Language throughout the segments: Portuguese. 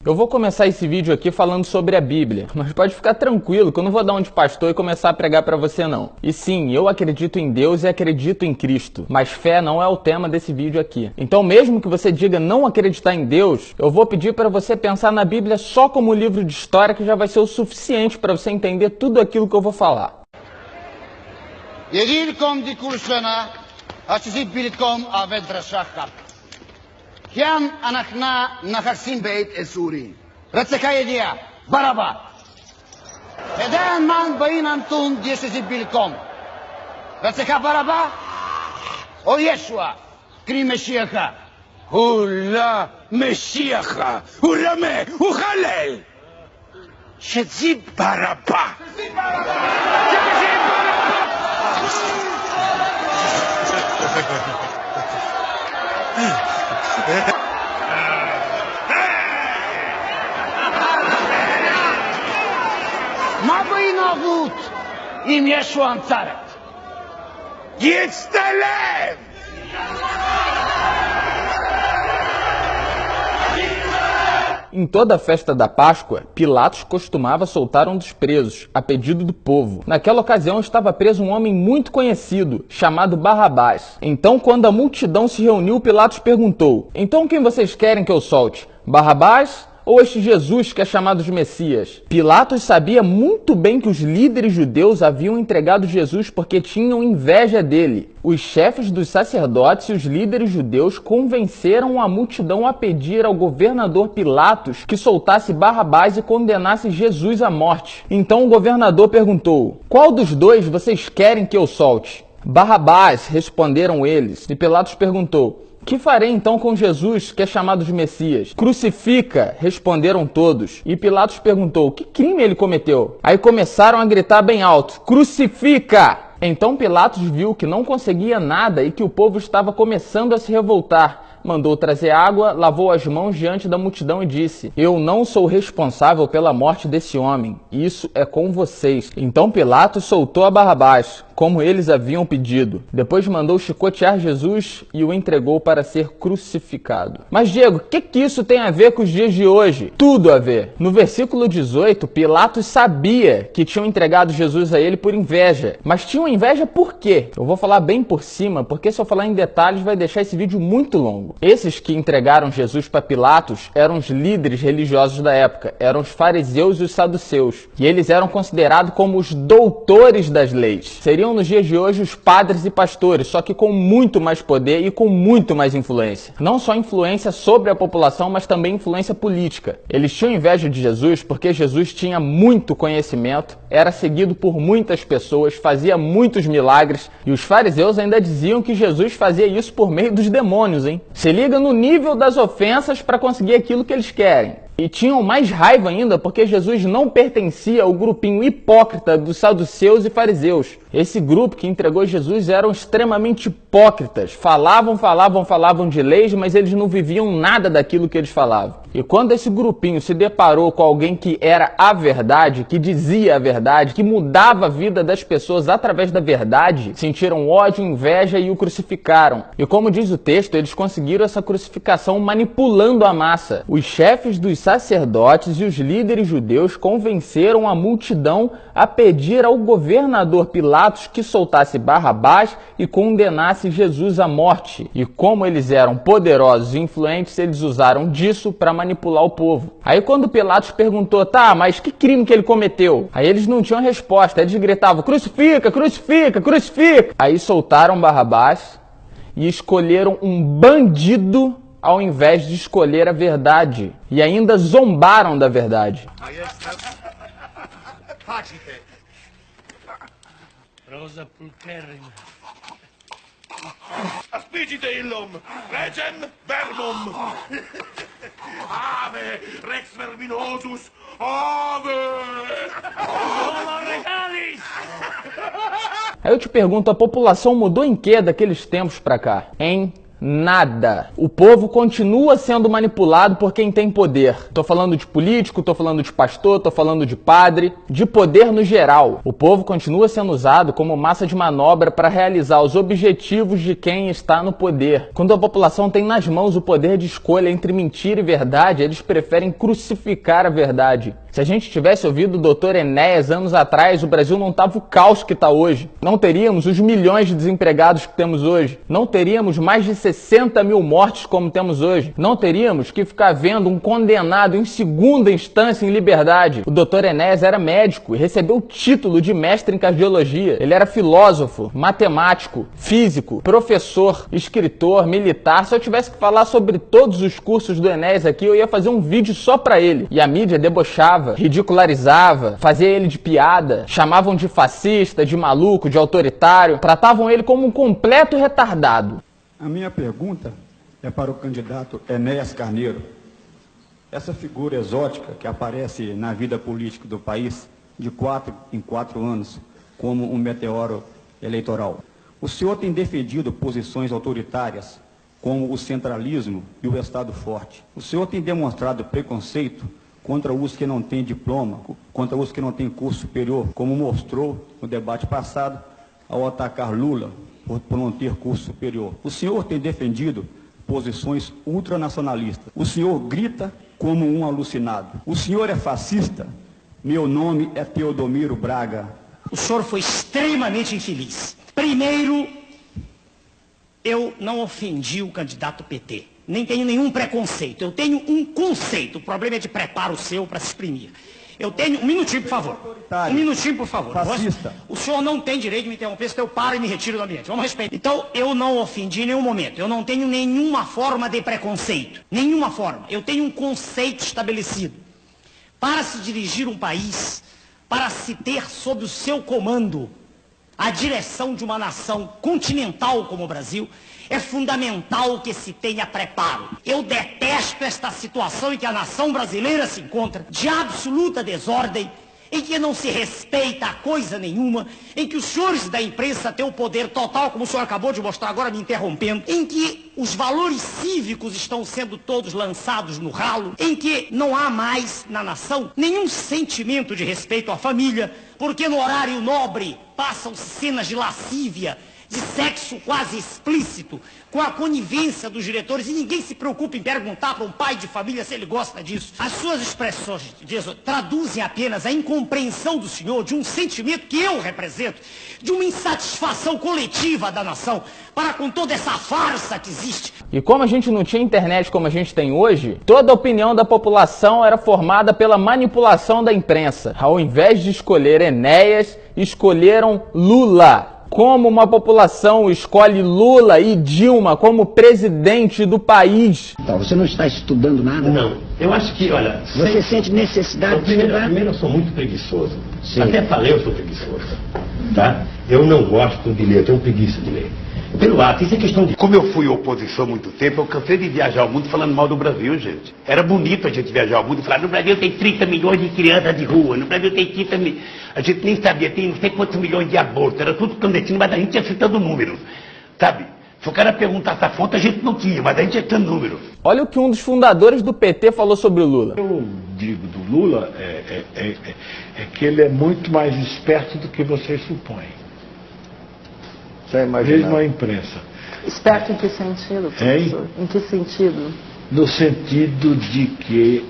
Eu vou começar esse vídeo aqui falando sobre a Bíblia, mas pode ficar tranquilo que eu não vou dar um de pastor e começar a pregar para você não. E sim, eu acredito em Deus e acredito em Cristo, mas fé não é o tema desse vídeo aqui. Então mesmo que você diga não acreditar em Deus, eu vou pedir para você pensar na Bíblia só como um livro de história que já vai ser o suficiente para você entender tudo aquilo que eu vou falar. Kiam anakna nakaksim beit esurin. Ratsekaya baraba. Eden man bayin antun diyesesi bilkom. Ratseka baraba. O Yeshua. Kri Meshiacha. Hula Meshiacha. Hulame. Uchalel. Shezi baraba. Ma bayin avut. Im Yeshua anzaret. Yitztalem. Em toda a festa da Páscoa, Pilatos costumava soltar um dos presos, a pedido do povo. Naquela ocasião estava preso um homem muito conhecido, chamado Barrabás. Então, quando a multidão se reuniu, Pilatos perguntou: "Então quem vocês querem que eu solte? Barrabás ou este Jesus que é chamado de Messias?" Pilatos sabia muito bem que os líderes judeus haviam entregado Jesus porque tinham inveja dele. Os chefes dos sacerdotes e os líderes judeus convenceram a multidão a pedir ao governador Pilatos que soltasse Barrabás e condenasse Jesus à morte. Então o governador perguntou: "Qual dos dois vocês querem que eu solte?" "Barrabás", responderam eles. E Pilatos perguntou: "Que farei então com Jesus, que é chamado de Messias?" "Crucifica", responderam todos. E Pilatos perguntou: "Que crime ele cometeu?" Aí começaram a gritar bem alto: "Crucifica!" Então Pilatos viu que não conseguia nada e que o povo estava começando a se revoltar. Mandou trazer água, lavou as mãos diante da multidão e disse: "Eu não sou responsável pela morte desse homem. Isso é com vocês." Então Pilatos soltou a Barrabás, como eles haviam pedido. Depois mandou chicotear Jesus e o entregou para ser crucificado. Mas Diego, o que isso tem a ver com os dias de hoje? Tudo a ver. No versículo 18, Pilatos sabia que tinham entregado Jesus a ele por inveja. Mas tinham inveja por quê? Eu vou falar bem por cima, porque se eu falar em detalhes vai deixar esse vídeo muito longo. Esses que entregaram Jesus para Pilatos eram os líderes religiosos da época, eram os fariseus e os saduceus. E eles eram considerados como os doutores das leis. Seriam nos dias de hoje os padres e pastores, só que com muito mais poder e com muito mais influência. Não só influência sobre a população, mas também influência política. Eles tinham inveja de Jesus porque Jesus tinha muito conhecimento, era seguido por muitas pessoas, fazia muitos milagres, e os fariseus ainda diziam que Jesus fazia isso por meio dos demônios, hein? Se liga no nível das ofensas para conseguir aquilo que eles querem. E tinham mais raiva ainda porque Jesus não pertencia ao grupinho hipócrita dos saduceus e fariseus. Esse grupo que entregou Jesus eram extremamente hipócritas. Falavam de leis, mas eles não viviam nada daquilo que eles falavam. E quando esse grupinho se deparou com alguém que era a verdade, que dizia a verdade, que mudava a vida das pessoas através da verdade, sentiram ódio, inveja e o crucificaram. E como diz o texto, eles conseguiram essa crucificação manipulando a massa. Os chefes dos sacerdotes e os líderes judeus convenceram a multidão a pedir ao governador Pilatos que soltasse Barrabás e condenasse Jesus à morte. E como eles eram poderosos e influentes, eles usaram disso para manipular o povo. Aí quando Pilatos perguntou: "Tá, mas que crime que ele cometeu?" Aí eles não tinham resposta, eles gritavam: "Crucifica, crucifica, crucifica!" Aí soltaram Barrabás e escolheram um bandido ao invés de escolher a verdade. E ainda zombaram da verdade. Rosa pulcherrima. Aspigite illum, regem verbum. Ave, rex verminosus, ave. Homo regalis! Aí eu te pergunto, a população mudou em quê daqueles tempos pra cá? Hein? Nada. O povo continua sendo manipulado por quem tem poder. Tô falando de político, tô falando de pastor, tô falando de padre, de poder no geral. O povo continua sendo usado como massa de manobra para realizar os objetivos de quem está no poder. Quando a população tem nas mãos o poder de escolha entre mentira e verdade, eles preferem crucificar a verdade. Se a gente tivesse ouvido o Dr. Enéas anos atrás, o Brasil não tava o caos que está hoje. Não teríamos os milhões de desempregados que temos hoje. Não teríamos mais de 60 mil mortes como temos hoje. Não teríamos que ficar vendo um condenado em segunda instância em liberdade. O Dr. Enéas era médico e recebeu o título de mestre em cardiologia. Ele era filósofo, matemático, físico, professor, escritor, militar. Se eu tivesse que falar sobre todos os cursos do Enéas aqui, eu ia fazer um vídeo só para ele. E a mídia debochava, ridicularizava, fazia ele de piada, chamavam de fascista, de maluco, de autoritário, tratavam ele como um completo retardado. A minha pergunta é para o candidato Enéas Carneiro. Essa figura exótica que aparece na vida política do país de 4 em 4 anos como um meteoro eleitoral. O senhor tem defendido posições autoritárias como o centralismo e o Estado forte. O senhor tem demonstrado preconceito contra os que não têm diploma, contra os que não têm curso superior, como mostrou no debate passado ao atacar Lula por não ter curso superior. O senhor tem defendido posições ultranacionalistas. O senhor grita como um alucinado. O senhor é fascista? Meu nome é Teodomiro Braga. O senhor foi extremamente infeliz. Primeiro, eu não ofendi o candidato PT. Nem tenho nenhum preconceito. Eu tenho um conceito. O problema é de preparo seu para se exprimir. Eu tenho... Um minutinho, por favor. Um minutinho, por favor. Fascista. O senhor não tem direito de me interromper, senão eu paro e me retiro do ambiente. Vamos respeitar. Então, eu não ofendi em nenhum momento. Eu não tenho nenhuma forma de preconceito. Nenhuma forma. Eu tenho um conceito estabelecido. Para se dirigir um país, para se ter sob o seu comando a direção de uma nação continental como o Brasil, é fundamental que se tenha preparo. Eu detesto esta situação em que a nação brasileira se encontra, de absoluta desordem, em que não se respeita a coisa nenhuma, em que os senhores da imprensa têm o poder total, como o senhor acabou de mostrar agora me interrompendo, em que os valores cívicos estão sendo todos lançados no ralo, em que não há mais na nação nenhum sentimento de respeito à família, porque no horário nobre passam cenas de lascívia, de sexo quase explícito, com a conivência dos diretores, e ninguém se preocupa em perguntar para um pai de família se ele gosta disso. As suas expressões traduzem apenas a incompreensão do senhor de um sentimento que eu represento, de uma insatisfação coletiva da nação, para com toda essa farsa que existe. E como a gente não tinha internet como a gente tem hoje, toda a opinião da população era formada pela manipulação da imprensa. Ao invés de escolher Enéas, escolheram Lula. Como uma população escolhe Lula e Dilma como presidente do país? Então, você não está estudando nada? Não. Eu acho que, olha... Você sente necessidade de estudar? Primeiro, eu sou muito preguiçoso. Sim. Até falei, eu sou preguiçoso. Tá? Eu não gosto de ler, eu tenho preguiça de ler. Pelo ato, isso é questão de... Como eu fui oposição há muito tempo, eu cansei de viajar o mundo falando mal do Brasil, gente. Era bonito a gente viajar o mundo e falar, no Brasil tem 30 milhões de crianças de rua, no Brasil tem 30 milhões... A gente nem sabia, tem não sei quantos milhões de abortos, era tudo clandestino, mas a gente ia citando números, sabe? Se o cara perguntasse a fonte, a gente não tinha, mas a gente ia citando números. Olha o que um dos fundadores do PT falou sobre o Lula. Eu digo do Lula é que ele é muito mais esperto do que vocês supõem. Mesmo a imprensa. Esperto em que sentido, professor? Em que sentido? No sentido de que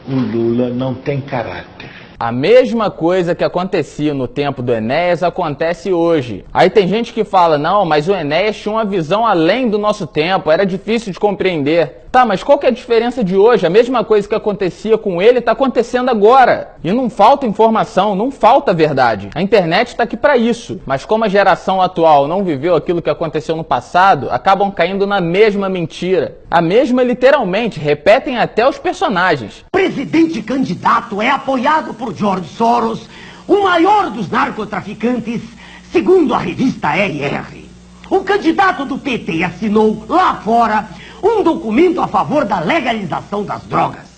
o Lula não tem caráter. A mesma coisa que acontecia no tempo do Enéas acontece hoje. Aí tem gente que fala, não, mas o Enéas tinha uma visão além do nosso tempo, era difícil de compreender. Tá, mas qual que é a diferença de hoje? A mesma coisa que acontecia com ele está acontecendo agora. E não falta informação, não falta verdade. A internet está aqui para isso. Mas como a geração atual não viveu aquilo que aconteceu no passado, acabam caindo na mesma mentira. A mesma literalmente, repetem até os personagens. O presidente candidato é apoiado por George Soros, o maior dos narcotraficantes, segundo a revista RR. O candidato do PT assinou lá fora um documento a favor da legalização das drogas.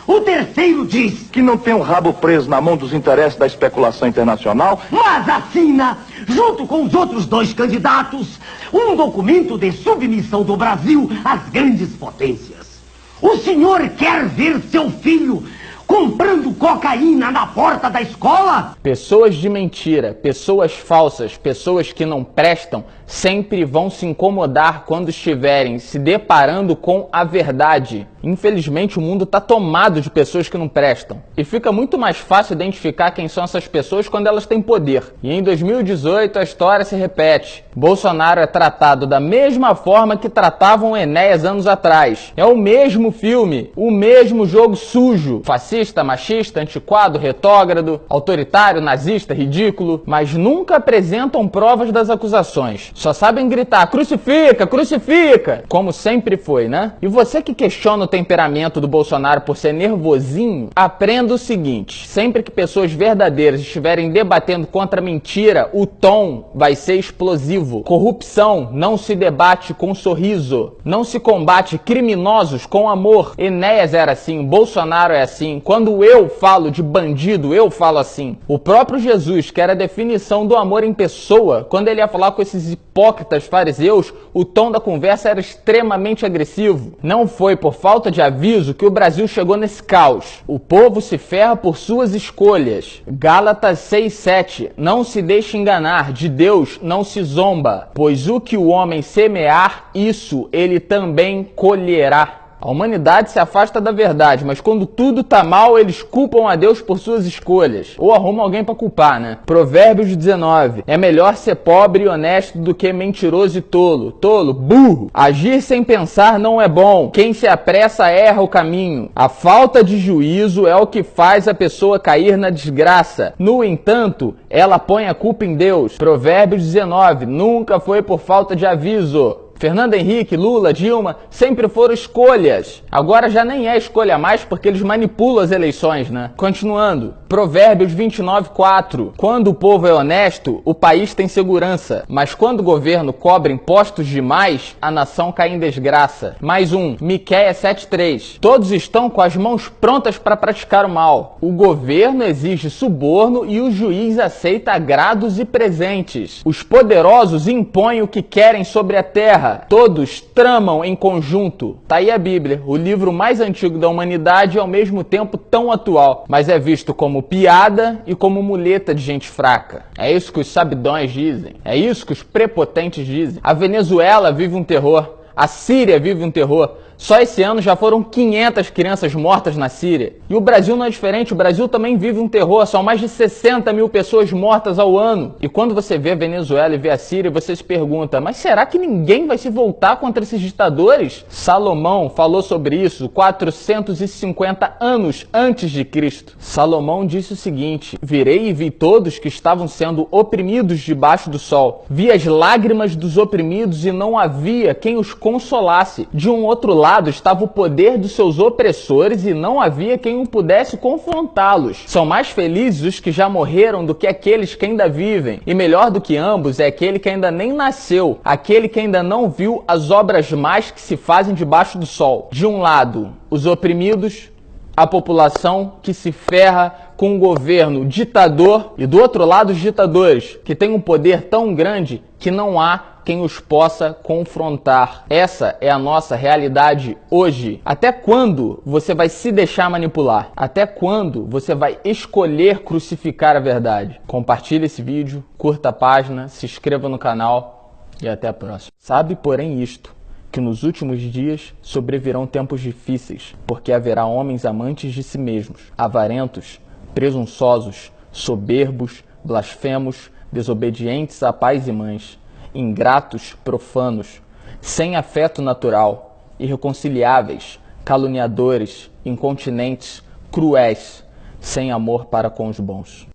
O terceiro diz que não tem um rabo preso na mão dos interesses da especulação internacional. Mas assina, junto com os outros 2 candidatos, um documento de submissão do Brasil às grandes potências. O senhor quer ver seu filho comprando cocaína na porta da escola? Pessoas de mentira, pessoas falsas, pessoas que não prestam, sempre vão se incomodar quando estiverem se deparando com a verdade. Infelizmente, o mundo está tomado de pessoas que não prestam. E fica muito mais fácil identificar quem são essas pessoas quando elas têm poder. E em 2018, a história se repete. Bolsonaro é tratado da mesma forma que tratavam Enéas anos atrás. É o mesmo filme, o mesmo jogo sujo. Fascista, machista, antiquado, retrógrado, autoritário, nazista, ridículo. Mas nunca apresentam provas das acusações. Só sabem gritar, crucifica, crucifica! Como sempre foi, né? E você que questiona o temperamento do Bolsonaro por ser nervosinho, aprenda o seguinte: sempre que pessoas verdadeiras estiverem debatendo contra a mentira, o tom vai ser explosivo. Corrupção não se debate com sorriso. Não se combate criminosos com amor. Enéas era assim, Bolsonaro é assim. Quando eu falo de bandido, eu falo assim. O próprio Jesus, que era a definição do amor em pessoa, quando ele ia falar com esses hipócritas fariseus, o tom da conversa era extremamente agressivo. Não foi por falta de aviso que o Brasil chegou nesse caos. O povo se ferra por suas escolhas. Gálatas 6:7. Não se deixe enganar, de Deus não se zomba, pois o que o homem semear, isso ele também colherá. A humanidade se afasta da verdade, mas quando tudo tá mal, eles culpam a Deus por suas escolhas. Ou arrumam alguém pra culpar, né? Provérbios 19. É melhor ser pobre e honesto do que mentiroso e tolo. Tolo, burro. Agir sem pensar não é bom. Quem se apressa erra o caminho. A falta de juízo é o que faz a pessoa cair na desgraça. No entanto, ela põe a culpa em Deus. Provérbios 19. Nunca foi por falta de aviso. Fernando Henrique, Lula, Dilma, sempre foram escolhas. Agora já nem é escolha mais porque eles manipulam as eleições, né? Continuando. Provérbios 29:4. Quando o povo é honesto, o país tem segurança. Mas quando o governo cobra impostos demais, a nação cai em desgraça. Mais um. Miqueias 7:3. Todos estão com as mãos prontas para praticar o mal. O governo exige suborno e o juiz aceita agrados e presentes. Os poderosos impõem o que querem sobre a terra. Todos tramam em conjunto. Tá aí a Bíblia, o livro mais antigo da humanidade e ao mesmo tempo tão atual, mas é visto como piada e como muleta de gente fraca. É isso que os sabidões dizem, é isso que os prepotentes dizem. A Venezuela vive um terror, a Síria vive um terror. Só esse ano já foram 500 crianças mortas na Síria. E o Brasil não é diferente, o Brasil também vive um terror. São mais de 60 mil pessoas mortas ao ano. E quando você vê a Venezuela e vê a Síria, você se pergunta, mas será que ninguém vai se voltar contra esses ditadores? Salomão falou sobre isso 450 anos antes de Cristo. Salomão disse o seguinte: virei e vi todos que estavam sendo oprimidos debaixo do sol. Vi as lágrimas dos oprimidos e não havia quem os consolasse. De um outro lado estava o poder dos seus opressores e não havia quem o pudesse confrontá-los. São mais felizes os que já morreram do que aqueles que ainda vivem. E melhor do que ambos é aquele que ainda nem nasceu, aquele que ainda não viu as obras más que se fazem debaixo do sol. De um lado, os oprimidos, a população que se ferra com um governo ditador, e do outro lado os ditadores, que têm um poder tão grande que não há quem os possa confrontar. Essa é a nossa realidade hoje. Até quando você vai se deixar manipular? Até quando você vai escolher crucificar a verdade? Compartilhe esse vídeo, curta a página, se inscreva no canal e até a próxima. Sabe, porém, isto, que nos últimos dias sobrevirão tempos difíceis, porque haverá homens amantes de si mesmos, avarentos, presunçosos, soberbos, blasfemos, desobedientes a pais e mães, ingratos, profanos, sem afeto natural, irreconciliáveis, caluniadores, incontinentes, cruéis, sem amor para com os bons.